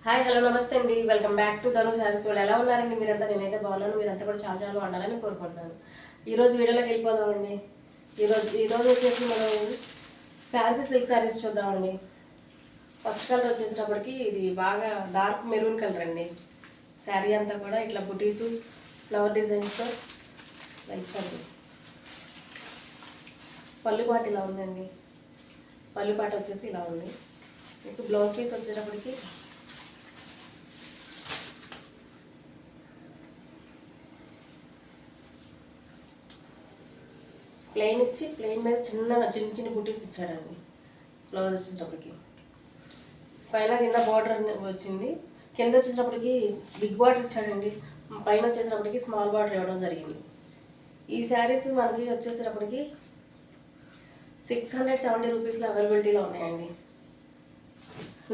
Hi hello నమస్తే అండి. Welcome back to ధను శారీస్. వాళ్ళు ఎలా ఉన్నారండి మీరంతా? నేనైతే బాగున్నాను. మీరంతా కూడా చాలా చాలా ఉండాలని కోరుకుంటున్నాను. ఈరోజు వీడియోలోకి వెళ్ళిపోదామండి. ఈరోజు వచ్చేసి మనం ఫ్యాన్సీ సిల్క్ శారీస్ చూద్దామండి. ఫస్ట్ కలర్ వచ్చేసేటప్పటికి ఇది బాగా డార్క్ మెరూన్ కలర్ అండి. శారీ అంతా కూడా ఇట్లా బుటీసు ఫ్లవర్ డిజైన్స్తో ఇచ్చారు. పళ్ళు పాట ఇలా ఉందండి. పళ్ళు పాట వచ్చేసి ఇలా ఉంది. మీకు బ్లౌజ్ పీస్ వచ్చేటప్పటికి ప్లెయిన్ ఇచ్చి ప్లెయిన్ మీద చిన్న చిన్న బుటీస్ ఇచ్చాడండి. బ్లౌజ్ వచ్చేటప్పటికి పైన కింద బార్డర్ వచ్చింది. కింద వచ్చేటప్పటికి బిగ్ బార్డర్ ఇచ్చాడండి. పైన వచ్చేటప్పటికి స్మాల్ బార్డర్ ఇవ్వడం జరిగింది. ఈ శారీస్ మనకి వచ్చేసేటప్పటికి 670 రూపీస్లో అవైలబిలిటీలో ఉన్నాయండి.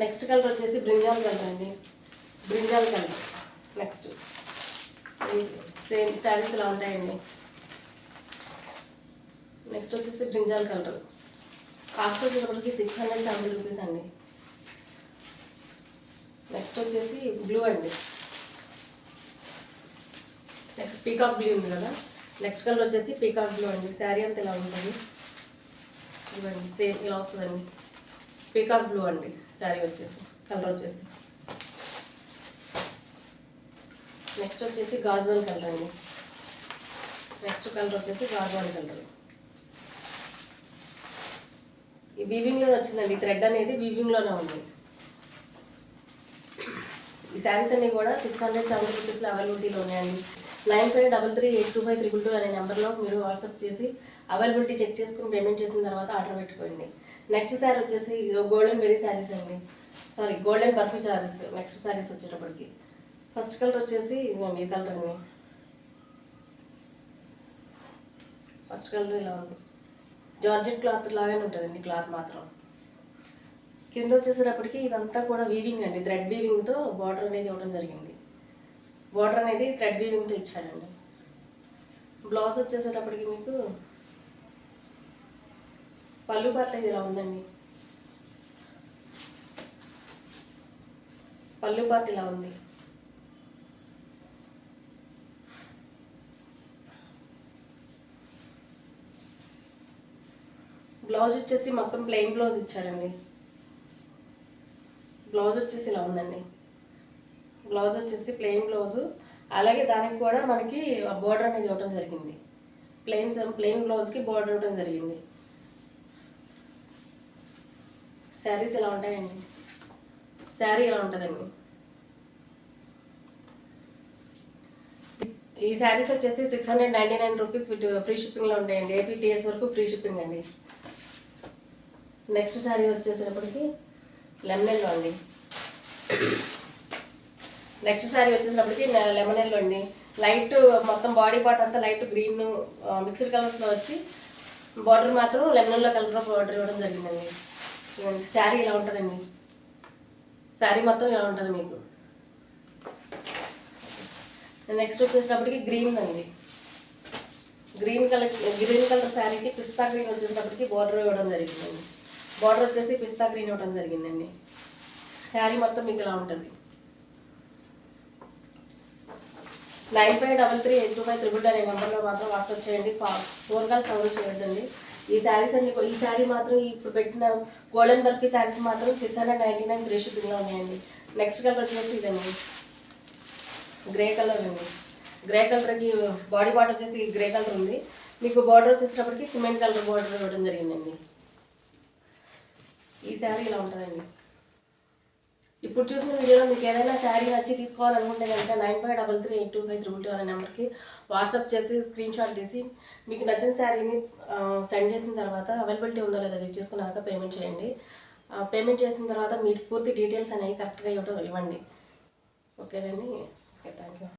నెక్స్ట్ కలర్ వచ్చేసి బ్రింజాల్ కలర్ అండి. Brinjal colour next same saris ఇలా ఉంటాయండి. నెక్స్ట్ వచ్చేసి బ్రింజాల్ కలర్ కాస్ట్ వచ్చేటప్పటికి 670 రూపీస్ అండి. నెక్స్ట్ వచ్చేసి బ్లూ అండి. నెక్స్ట్ పీకాక్ బ్లూ ఉంది కదా. నెక్స్ట్ కలర్ వచ్చేసి పీకాక్ బ్లూ అండి. శారీ అంతా ఇలా ఉంటుంది. ఇవ్వండి సేమ్ ఇలా వస్తుందండి. పీకాక్ బ్లూ అండి శారీ వచ్చేసి కలర్ వచ్చేసి. నెక్స్ట్ వచ్చేసి గాజువల్ కలర్ అండి. నెక్స్ట్ కలర్ వచ్చేసి గాజువల్ కలర్. ఈ వీవింగ్లోనే వచ్చిందండి. థ్రెడ్ అనేది వీవింగ్లోనే ఉంది. ఈ శారీస్ అన్నీ కూడా 670 రూపీస్లో అవైలబిలిటీలో ఉన్నాయండి. 9533825322 అనే నెంబర్లో మీరు వాట్సాప్ చేసి అవైలబిలిటీ చెక్ చేసుకుని పేమెంట్ చేసిన తర్వాత ఆర్డర్ పెట్టుకోండి. నెక్స్ట్ శారీ వచ్చేసి గోల్డెన్ బెర్రీ శారీస్ అండి. గోల్డెన్ బర్ఫీ శారీస్. నెక్స్ట్ శారీస్ వచ్చేటప్పటికి ఫస్ట్ కలర్ వచ్చేసి ఇవ్వండి ఈ కలర్ అండి. ఫస్ట్ కలర్ ఇలా ఉంది. జార్జెట్ క్లాత్ లాగానే ఉంటుందండి. క్లాత్ మాత్రం కింద వచ్చేసేటప్పటికి ఇదంతా కూడా వీవింగ్ అండి. థ్రెడ్ వీవింగ్తో బార్డర్ అనేది ఇవ్వడం జరిగింది. బార్డర్ అనేది థ్రెడ్ వీవింగ్తో ఇచ్చాడండి. బ్లౌజ్ వచ్చేసేటప్పటికి మీకు పళ్ళు పార్ట్ ఇలా ఉందండి. పళ్ళు పార్ట్ ఇలా ఉంది. బ్లౌజ్ వచ్చేసి మొత్తం ప్లెయిన్ బ్లౌజ్ ఇచ్చాడండి. బ్లౌజ్ వచ్చేసి ఇలా ఉందండి. బ్లౌజ్ వచ్చేసి ప్లెయిన్ బ్లౌజు. అలాగే దానికి కూడా మనకి బోర్డర్ అనేది ఇవ్వడం జరిగింది. ప్లెయిన్ బ్లౌజ్కి బోర్డర్ ఇవ్వడం జరిగింది. శారీస్ ఇలా ఉంటాయండి. శారీ ఇలా ఉంటుందండి. ఈ శారీస్ వచ్చేసి 699 రూపీస్ విత్ ఫ్రీ షిప్పింగ్లో ఉంటాయండి. ఏపీటీఎస్ వరకు ఫ్రీ షిప్పింగ్ అండి. నెక్స్ట్ శారీ వచ్చేసేటప్పటికి లెమన్ ఎల్లో అండి. నెక్స్ట్ శారీ వచ్చేటప్పటికి లెమన్ ఎల్లో అండి. లైట్ మొత్తం బాడీ పార్ట్ అంతా లైట్ గ్రీన్ మిక్స్డ్ కలర్స్లో వచ్చి బార్డర్ మాత్రం లెమన్ ఎల్లో కలర్లో బార్డర్ ఇవ్వడం జరిగిందండి. శారీ ఇలా ఉంటుందండి. శారీ మొత్తం ఇలా ఉంటుంది మీకు. నెక్స్ట్ వచ్చేటప్పటికి గ్రీన్ అండి. గ్రీన్ కలర్ శారీకి పిస్తా గ్రీన్ వచ్చేటప్పటికి బార్డర్ ఇవ్వడం జరిగిందండి. బార్డర్ వచ్చేసి పిస్తా గ్రీన్ ఇవ్వడం జరిగిందండి. శారీ మొత్తం మీకు ఇలా ఉంటుంది. 9533825322 అనే నెంబర్లో మాత్రం వాట్సాప్ చేయండి. 4 కాల్స్ అవర్ చేయొద్దండి. ఈ శారీస్ అన్ని ఈ శారీ మాత్రం ఇప్పుడు పెట్టిన గోల్డెన్ బర్ఫీ శారీస్ మాత్రం 699 ఫ్రీ షిప్పింగ్లో ఉన్నాయండి. నెక్స్ట్ కలర్ వచ్చేసి ఇదండి. గ్రే కలర్ అండి. గ్రే కలర్కి బాడీ పార్ట్ వచ్చేసి గ్రే కలర్ ఉంది. మీకు బార్డర్ వచ్చేటప్పటికి సిమెంట్ కలర్ బార్డర్ ఇవ్వడం జరిగిందండి. ఈ శారీ ఇలా ఉంటుందండి. ఇప్పుడు చూసిన వీడియోలో మీకు ఏదైనా శారీ నచ్చి తీసుకోవాలనుకుంటే కనుక 9533825322 అనే నెంబర్కి వాట్సాప్ చేసి స్క్రీన్ షాట్ తీసి మీకు నచ్చిన శారీని సెండ్ చేసిన తర్వాత అవైలబిలిటీ ఉందో లేదో చెక్ చేసుకున్నాక పేమెంట్ చేయండి. పేమెంట్ చేసిన తర్వాత మీరు పూర్తి డీటెయిల్స్ అనేవి కరెక్ట్గా ఇవ్వండి. ఓకేనండి. Okay, thank you.